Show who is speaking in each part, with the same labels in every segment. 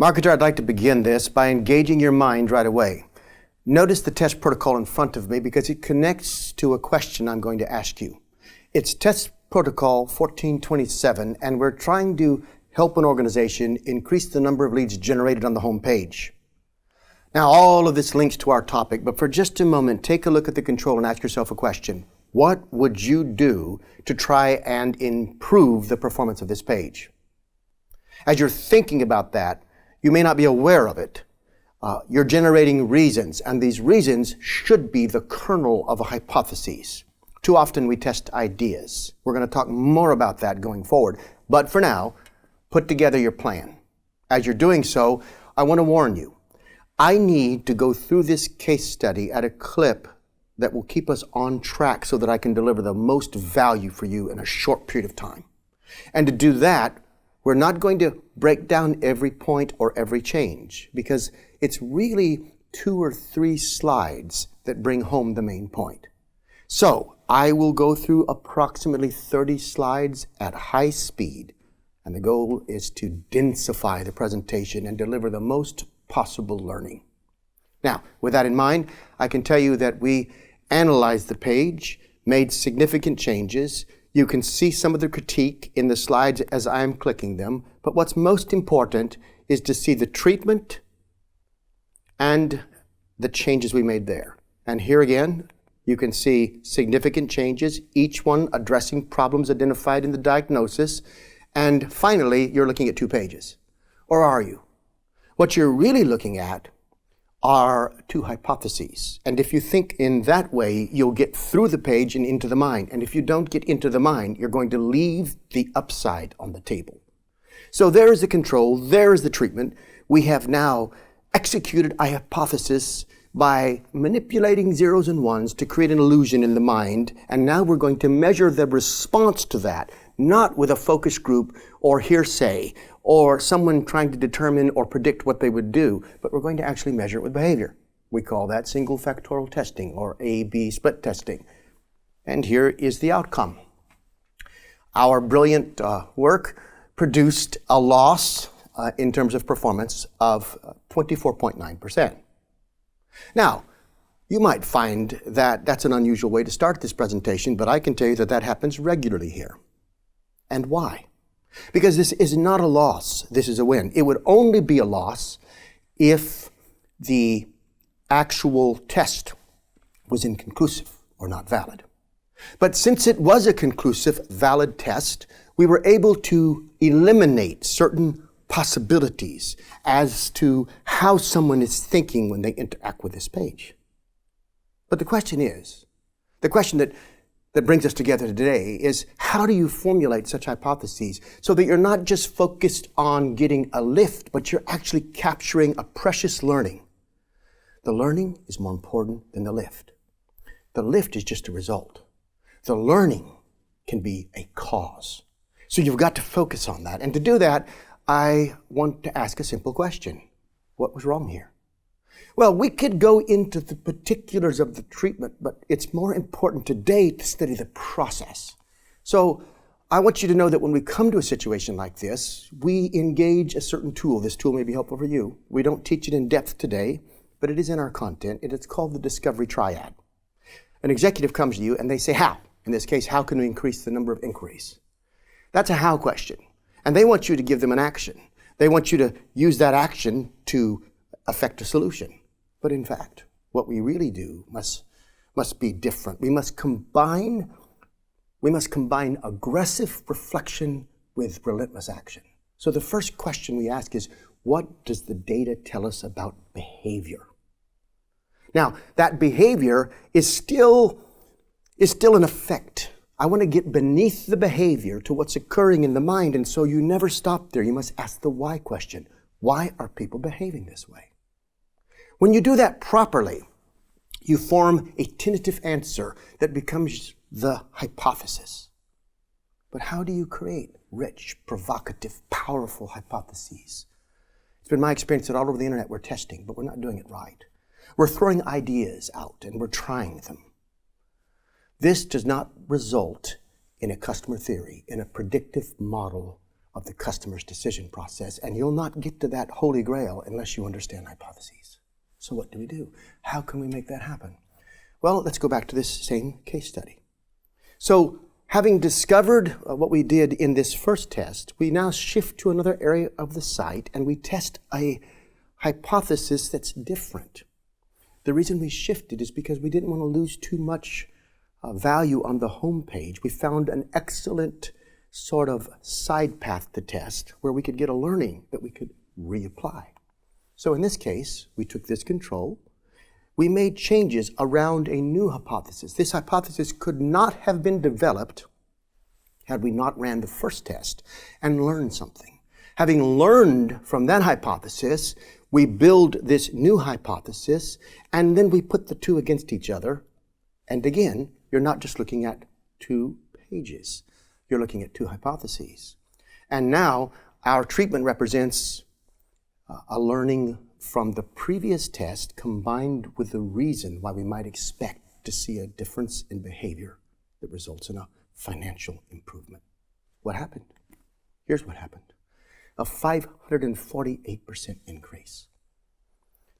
Speaker 1: Marketer, I'd like to begin this by engaging your mind right away. Notice the test protocol in front of me because it connects to a question I'm going to ask you. It's test protocol 1427, and we're trying to help an organization increase the number of leads generated on the home page. Now, all of this links to our topic, but for just a moment, take a look at the control and ask yourself a question. What would you do to try and improve the performance of this page? As you're thinking about that, you may not be aware of it. You're generating reasons, and these reasons should be the kernel of a hypothesis. Too often we test ideas. We're going to talk more about that going forward. But for now, put together your plan. As you're doing so, I want to warn you. I need to go through this case study at a clip that will keep us on track so that I can deliver the most value for you in a short period of time. And to do that, we're not going to break down every point or every change because it's really 2 or 3 slides that bring home the main point. So I will go through approximately 30 slides at high speed, and the goal is to densify the presentation and deliver the most possible learning. Now, with that in mind, I can tell you that we analyzed the page, made significant changes. You can see some of the critique in the slides as I'm clicking them, but what's most important is to see the treatment and the changes we made there. And here again, you can see significant changes, each one addressing problems identified in the diagnosis. And finally, you're looking at 2 pages. Or are you? What you're really looking at are 2 hypotheses. And if you think in that way, you'll get through the page and into the mind. And if you don't get into the mind, you're going to leave the upside on the table. So there is the control, there is the treatment. We have now executed a hypothesis by manipulating zeros and ones to create an illusion in the mind. And now we're going to measure the response to that, not with a focus group or hearsay or someone trying to determine or predict what they would do, but we're going to actually measure it with behavior. We call that single factorial testing or A-B split testing. And here is the outcome. Our brilliant work produced a loss in terms of performance of 24.9%. Now, you might find that that's an unusual way to start this presentation, but I can tell you that that happens regularly here. And why? Because this is not a loss, this is a win. It would only be a loss if the actual test was inconclusive or not valid. But since it was a conclusive, valid test, we were able to eliminate certain possibilities as to how someone is thinking when they interact with this page. But the question that brings us together today is how do you formulate such hypotheses so that you're not just focused on getting a lift, but you're actually capturing a precious learning. The learning is more important than the lift. The lift is just a result. The learning can be a cause. So you've got to focus on that. And to do that, I want to ask a simple question. What was wrong here? Well, we could go into the particulars of the treatment, but it's more important today to study the process. So I want you to know that when we come to a situation like this, we engage a certain tool. This tool may be helpful for you. We don't teach it in depth today, but it is in our content, and it's called the Discovery Triad. An executive comes to you and they say, how? In this case, how can we increase the number of inquiries? That's a how question. And they want you to give them an action. They want you to use that action to affect a solution. But in fact, what we really do must be different. We must combine aggressive reflection with relentless action. So the first question we ask is, what does the data tell us about behavior? Now, that behavior is still an effect. I want to get beneath the behavior to what's occurring in the mind, and so you never stop there. You must ask the why question. Why are people behaving this way? When you do that properly, you form a tentative answer that becomes the hypothesis. But how do you create rich, provocative, powerful hypotheses? It's been my experience that all over the internet we're testing, but we're not doing it right. We're throwing ideas out and we're trying them. This does not result in a customer theory, in a predictive model of the customer's decision process, and you'll not get to that holy grail unless you understand hypotheses. So what do we do? How can we make that happen? Well, let's go back to this same case study. So having discovered what we did in this first test, we now shift to another area of the site and we test a hypothesis that's different. The reason we shifted is because we didn't want to lose too much value on the home page. We found an excellent sort of side path to test where we could get a learning that we could reapply. So in this case, we took this control. We made changes around a new hypothesis. This hypothesis could not have been developed had we not ran the first test and learned something. Having learned from that hypothesis, we build this new hypothesis, and then we put the two against each other. And again, you're not just looking at 2 pages. You're looking at 2 hypotheses. And now our treatment represents a learning from the previous test combined with the reason why we might expect to see a difference in behavior that results in a financial improvement. What happened? Here's what happened. A 548% increase.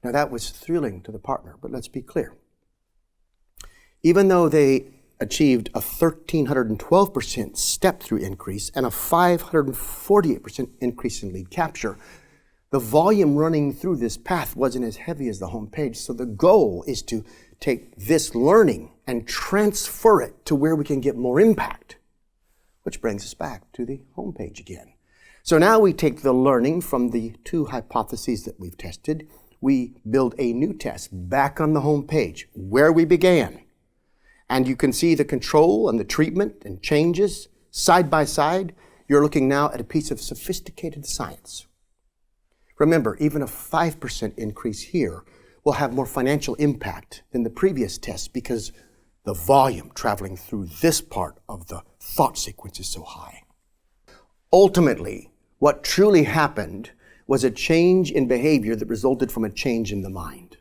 Speaker 1: Now that was thrilling to the partner, but let's be clear. Even though they achieved a 1,312% step-through increase and a 548% increase in lead capture, the volume running through this path wasn't as heavy as the home page. So the goal is to take this learning and transfer it to where we can get more impact, which brings us back to the home page again. So now we take the learning from the 2 hypotheses that we've tested. We build a new test back on the home page where we began. And you can see the control and the treatment and changes side by side. You're looking now at a piece of sophisticated science. Remember, even a 5% increase here will have more financial impact than the previous test because the volume traveling through this part of the thought sequence is so high. Ultimately, what truly happened was a change in behavior that resulted from a change in the mind.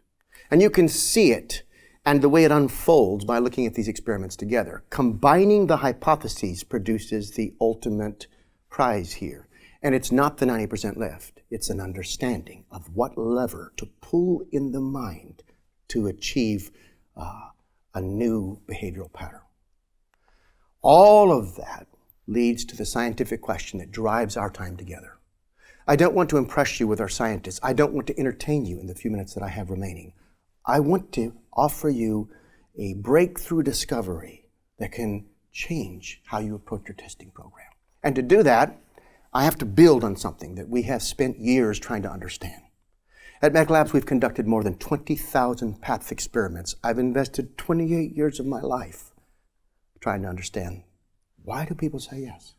Speaker 1: And you can see it and the way it unfolds by looking at these experiments together. Combining the hypotheses produces the ultimate prize here. And it's not the 90% left. It's an understanding of what lever to pull in the mind to achieve a new behavioral pattern. All of that leads to the scientific question that drives our time together. I don't want to impress you with our scientists. I don't want to entertain you in the few minutes that I have remaining. I want to offer you a breakthrough discovery that can change how you approach your testing program. And to do that, I have to build on something that we have spent years trying to understand. At MechLabs, we've conducted more than 20,000 path experiments. I've invested 28 years of my life trying to understand, why do people say yes?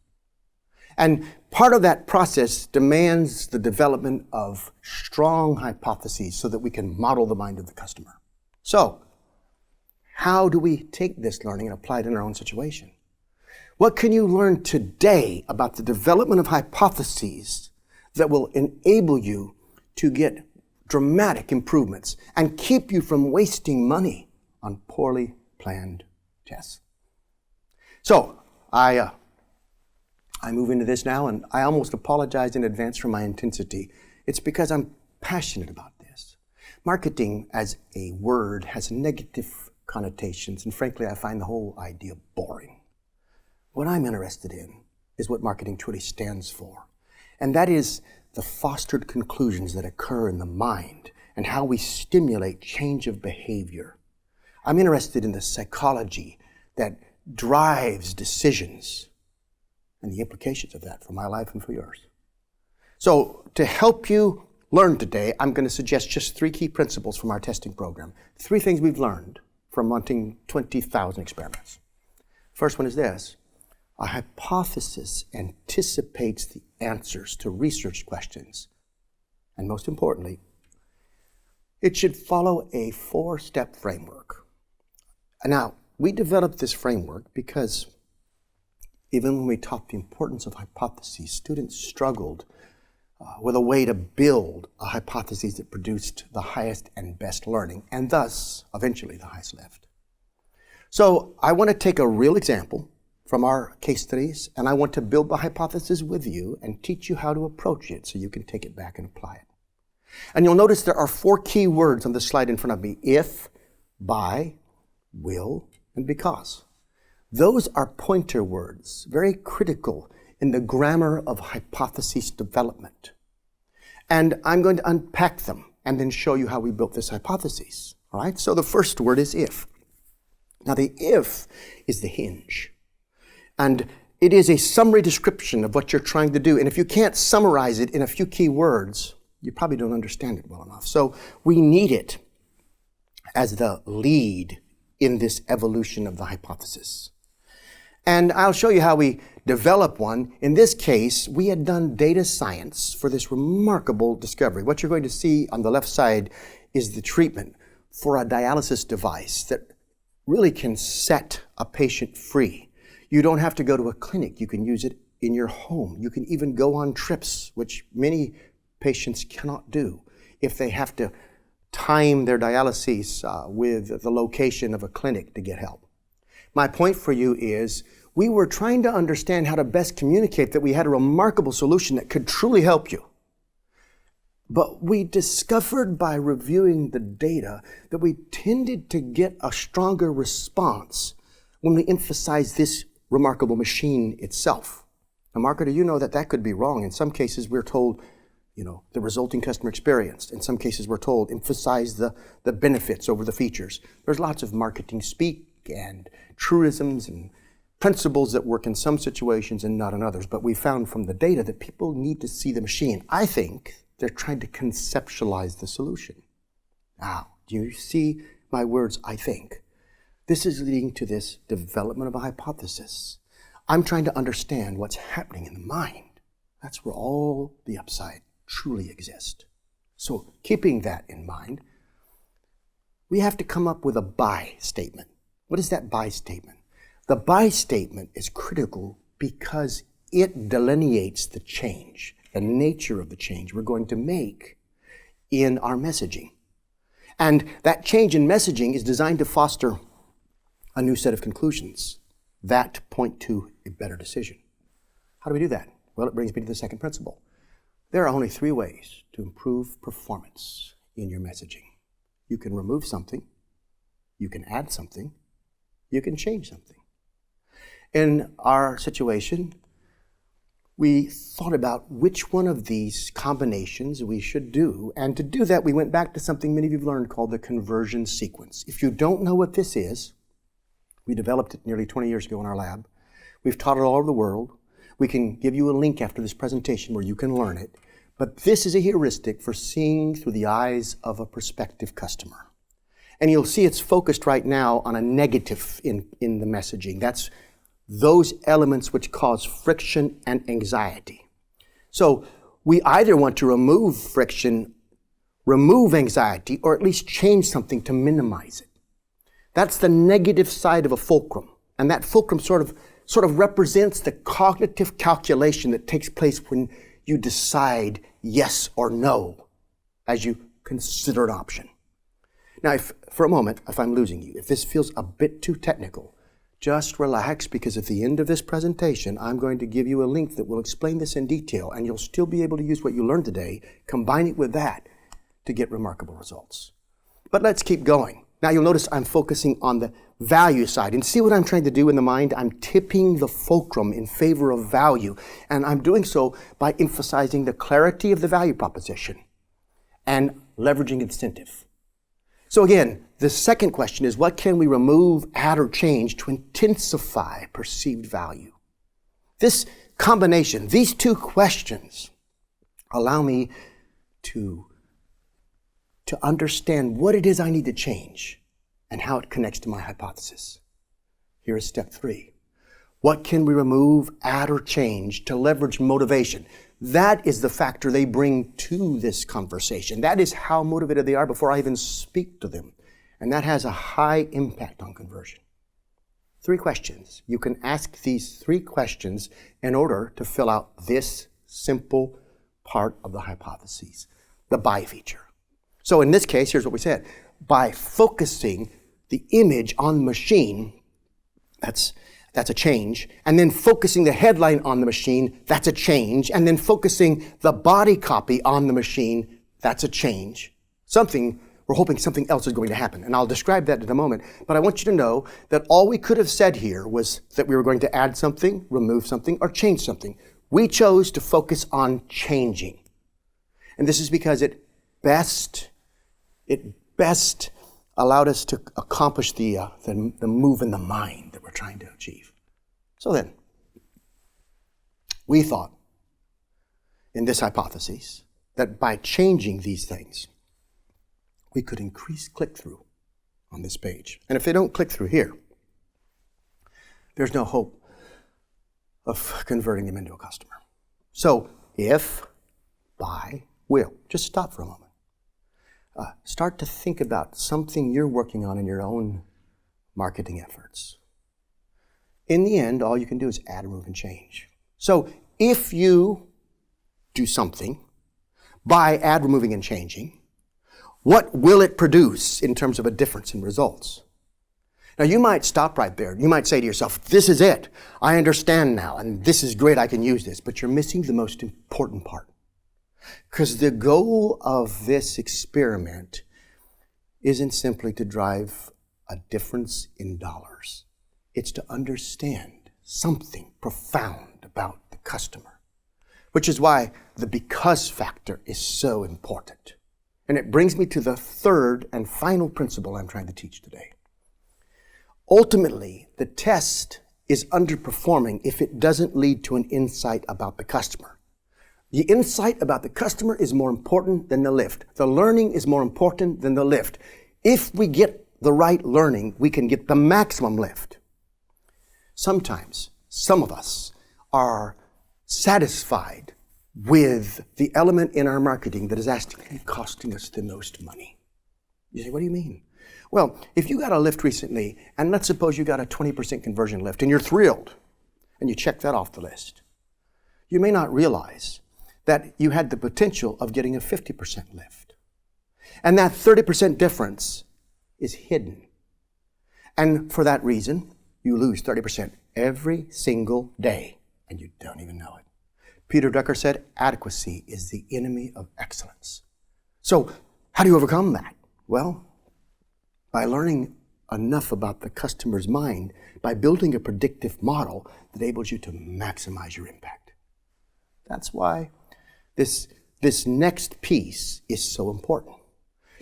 Speaker 1: And part of that process demands the development of strong hypotheses so that we can model the mind of the customer. So, how do we take this learning and apply it in our own situation? What can you learn today about the development of hypotheses that will enable you to get dramatic improvements and keep you from wasting money on poorly planned tests? So, I move into this now, and I almost apologize in advance for my intensity. It's because I'm passionate about this. Marketing as a word has negative connotations, and frankly, I find the whole idea boring. What I'm interested in is what marketing truly stands for, and that is the fostered conclusions that occur in the mind and how we stimulate change of behavior. I'm interested in the psychology that drives decisions and the implications of that for my life and for yours. So to help you learn today, I'm going to suggest just 3 key principles from our testing program. 3 things we've learned from running 20,000 experiments. First one is this. A hypothesis anticipates the answers to research questions. And most importantly, it should follow a 4-step framework. Now, we developed this framework because even when we taught the importance of hypotheses, students struggled with a way to build a hypothesis that produced the highest and best learning, and thus, eventually, the highest lift. So I want to take a real example from our case studies, and I want to build the hypothesis with you and teach you how to approach it so you can take it back and apply it. And you'll notice there are 4 key words on the slide in front of me: if, by, will, and because. Those are pointer words, very critical in the grammar of hypothesis development. And I'm going to unpack them and then show you how we built this hypothesis. All right? So the first word is if. Now the if is the hinge. And it is a summary description of what you're trying to do. And if you can't summarize it in a few key words, you probably don't understand it well enough. So we need it as the lead in this evolution of the hypothesis. And I'll show you how we develop one. In this case, we had done data science for this remarkable discovery. What you're going to see on the left side is the treatment for a dialysis device that really can set a patient free. You don't have to go to a clinic. You can use it in your home. You can even go on trips, which many patients cannot do if they have to time their dialysis with the location of a clinic to get help. My point for you is we were trying to understand how to best communicate that we had a remarkable solution that could truly help you. But we discovered by reviewing the data that we tended to get a stronger response when we emphasized this remarkable machine itself. Now, marketer, you know that could be wrong. In some cases, we're told, the resulting customer experience. In some cases, we're told, emphasize the benefits over the features. There's lots of marketing speak and truisms and principles that work in some situations and not in others. But we found from the data that people need to see the machine. I think they're trying to conceptualize the solution. Now, do you see my words, I think? This is leading to this development of a hypothesis. I'm trying to understand what's happening in the mind. That's where all the upside truly exists. So keeping that in mind, we have to come up with a by statement. What is that by statement? The by statement is critical because it delineates the change, the nature of the change we're going to make in our messaging. And that change in messaging is designed to foster a new set of conclusions that point to a better decision. How do we do that? Well, it brings me to the second principle. There are only 3 ways to improve performance in your messaging. You can remove something, you can add something, you can change something. In our situation, we thought about which one of these combinations we should do. And to do that, we went back to something many of you have learned called the conversion sequence. If you don't know what this is, we developed it nearly 20 years ago in our lab. We've taught it all over the world. We can give you a link after this presentation where you can learn it. But this is a heuristic for seeing through the eyes of a prospective customer. And you'll see it's focused right now on a negative in the messaging. That's those elements which cause friction and anxiety. So we either want to remove friction, remove anxiety, or at least change something to minimize it. That's the negative side of a fulcrum. And that fulcrum sort of represents the cognitive calculation that takes place when you decide yes or no as you consider an option. Now, for a moment, if I'm losing you, if this feels a bit too technical, just relax, because at the end of this presentation, I'm going to give you a link that will explain this in detail, and you'll still be able to use what you learned today, combine it with that to get remarkable results. But let's keep going. Now you'll notice I'm focusing on the value side. And see what I'm trying to do in the mind? I'm tipping the fulcrum in favor of value. And I'm doing so by emphasizing the clarity of the value proposition and leveraging incentive. So again, the second question is, what can we remove, add, or change to intensify perceived value? This combination, these 2 questions, allow me to understand what it is I need to change and how it connects to my hypothesis. Here is step 3. What can we remove, add, or change to leverage motivation? That is the factor they bring to this conversation. That is how motivated they are before I even speak to them. And that has a high impact on conversion. 3 questions. You can ask these 3 questions in order to fill out this simple part of the hypothesis, the by feature. So in this case, here's what we said. By focusing the image on the machine, that's that's a change. And then focusing the headline on the machine, that's a change. And then focusing the body copy on the machine, that's a change. We're hoping something else is going to happen. And I'll describe that in a moment. But I want you to know that all we could have said here was that we were going to add something, remove something, or change something. We chose to focus on changing. And this is because it best allowed us to accomplish the move in the mind that we're trying to achieve. So then, we thought in this hypothesis that by changing these things, we could increase click-through on this page. And if they don't click through here, there's no hope of converting them into a customer. So if, buy, will. Just stop for a moment. Start to think about something you're working on in your own marketing efforts. In the end, all you can do is add, remove, and change. So if you do something by add, removing, and changing, what will it produce in terms of a difference in results? Now, you might stop right there. You might say to yourself, this is it. I understand now, and this is great. I can use this. But you're missing the most important part. Because the goal of this experiment isn't simply to drive a difference in dollars. It's to understand something profound about the customer, which is why the because factor is so important. And it brings me to the third and final principle I'm trying to teach today. Ultimately, the test is underperforming if it doesn't lead to an insight about the customer. The insight about the customer is more important than the lift. The learning is more important than the lift. If we get the right learning, we can get the maximum lift. Sometimes, some of us are satisfied with the element in our marketing that is actually costing us the most money. You say, what do you mean? Well, if you got a lift recently, and let's suppose you got a 20% conversion lift, and you're thrilled, and you check that off the list, you may not realize that you had the potential of getting a 50% lift. And that 30% difference is hidden. And for that reason, you lose 30% every single day, and you don't even know it. Peter Drucker said, adequacy is the enemy of excellence. So, how do you overcome that? Well, by learning enough about the customer's mind, by building a predictive model that enables you to maximize your impact. That's why this next piece is so important.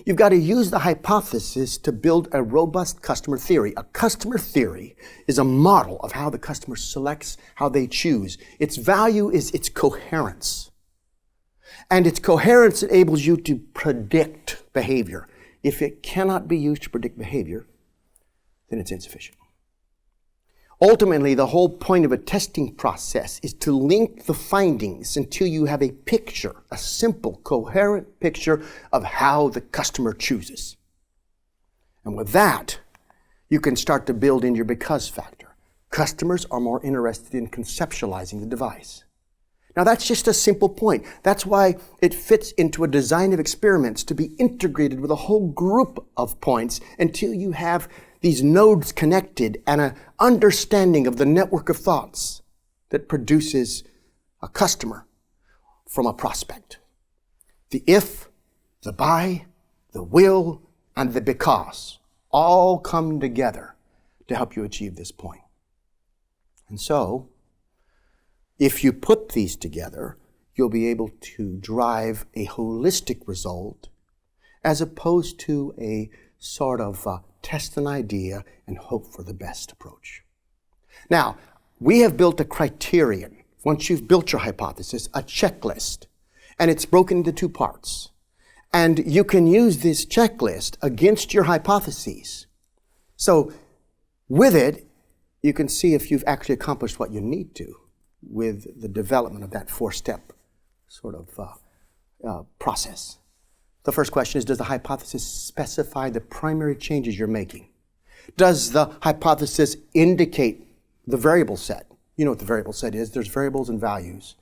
Speaker 1: You've got to use the hypothesis to build a robust customer theory. A customer theory is a model of how the customer selects, how they choose. Its value is its coherence. And its coherence enables you to predict behavior. If it cannot be used to predict behavior, then it's insufficient. Ultimately, the whole point of a testing process is to link the findings until you have a picture, a simple, coherent picture of how the customer chooses. And with that, you can start to build in your because factor. Customers are more interested in conceptualizing the device. Now, that's just a simple point. That's why it fits into a design of experiments to be integrated with a whole group of points until you have these nodes connected and an understanding of the network of thoughts that produces a customer from a prospect. The if, the by, the will, and the because all come together to help you achieve this point. And so, if you put these together, you'll be able to drive a holistic result as opposed to a sort of test an idea and hope for the best approach. Now, we have built a criterion. Once you've built your hypothesis, a checklist, and it's broken into two parts. And you can use this checklist against your hypotheses. So with it, you can see if you've actually accomplished what you need to with the development of that four-step sort of process. The first question is, does the hypothesis specify the primary changes you're making? Does the hypothesis indicate the variable set? You know what the variable set is. There's variables and values.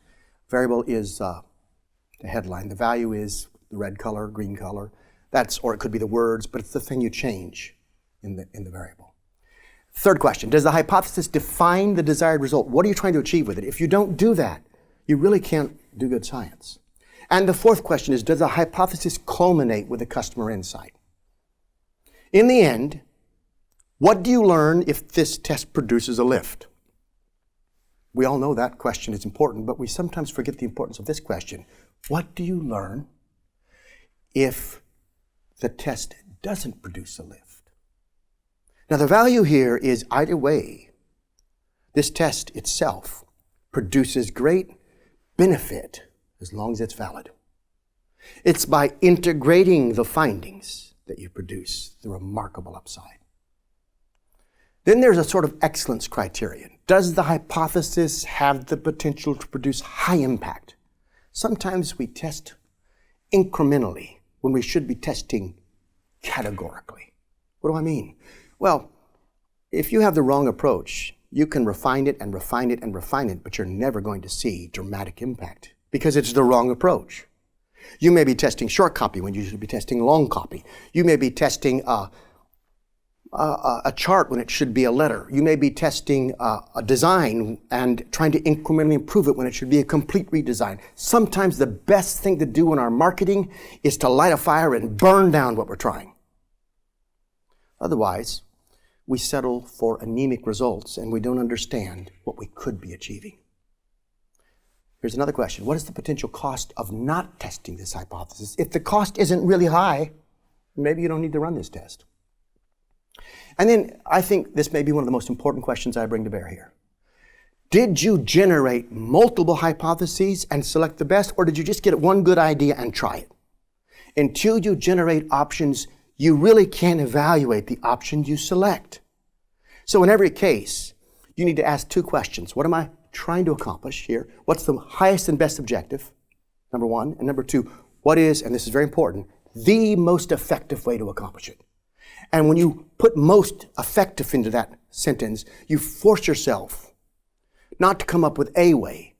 Speaker 1: Variable is the headline. The value is the red color, green color. Or it could be the words, but it's the thing you change in the variable. Third question, does the hypothesis define the desired result? What are you trying to achieve with it? If you don't do that, you really can't do good science. And the fourth question is, does the hypothesis culminate with a customer insight? In the end, what do you learn if this test produces a lift? We all know that question is important, but we sometimes forget the importance of this question. What do you learn if the test doesn't produce a lift? Now, the value here is either way, this test itself produces great benefit as long as it's valid. It's by integrating the findings that you produce the remarkable upside. Then there's a sort of excellence criterion. Does the hypothesis have the potential to produce high impact? Sometimes we test incrementally when we should be testing categorically. What do I mean? Well, if you have the wrong approach, you can refine it and refine it and refine it, but you're never going to see dramatic impact because it's the wrong approach. You may be testing short copy when you should be testing long copy. You may be testing a chart when it should be a letter. You may be testing a design and trying to incrementally improve it when it should be a complete redesign. Sometimes the best thing to do in our marketing is to light a fire and burn down what we're trying. Otherwise, we settle for anemic results and we don't understand what we could be achieving. Here's another question. What is the potential cost of not testing this hypothesis? If the cost isn't really high, maybe you don't need to run this test. And then I think this may be one of the most important questions I bring to bear here. Did you generate multiple hypotheses and select the best, or did you just get one good idea and try it? Until you generate options, you really can't evaluate the option you select. So in every case, you need to ask two questions. What am I trying to accomplish here? What's the highest and best objective? Number one. And number two, what is, and this is very important, the most effective way to accomplish it? And when you put most effective into that sentence, you force yourself not to come up with a way,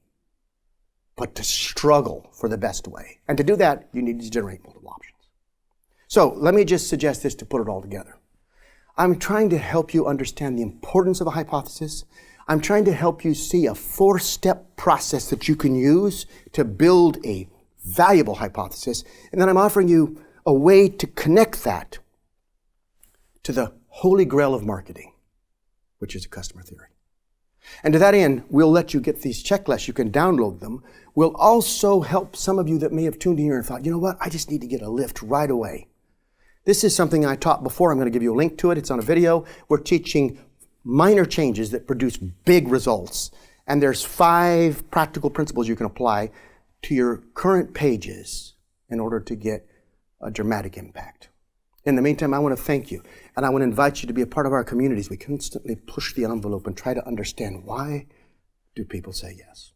Speaker 1: but to struggle for the best way. And to do that, you need to generate multiple options. So let me just suggest this to put it all together. I'm trying to help you understand the importance of a hypothesis. I'm trying to help you see a 4-step process that you can use to build a valuable hypothesis. And then I'm offering you a way to connect that to the holy grail of marketing, which is a customer theory. And to that end, we'll let you get these checklists. You can download them. We'll also help some of you that may have tuned in here and thought, you know what, I just need to get a lift right away. This is something I taught before. I'm going to give you a link to it. It's on a video. We're teaching minor changes that produce big results. And there's 5 practical principles you can apply to your current pages in order to get a dramatic impact. In the meantime, I want to thank you, and I want to invite you to be a part of our communities. We constantly push the envelope and try to understand, why do people say yes?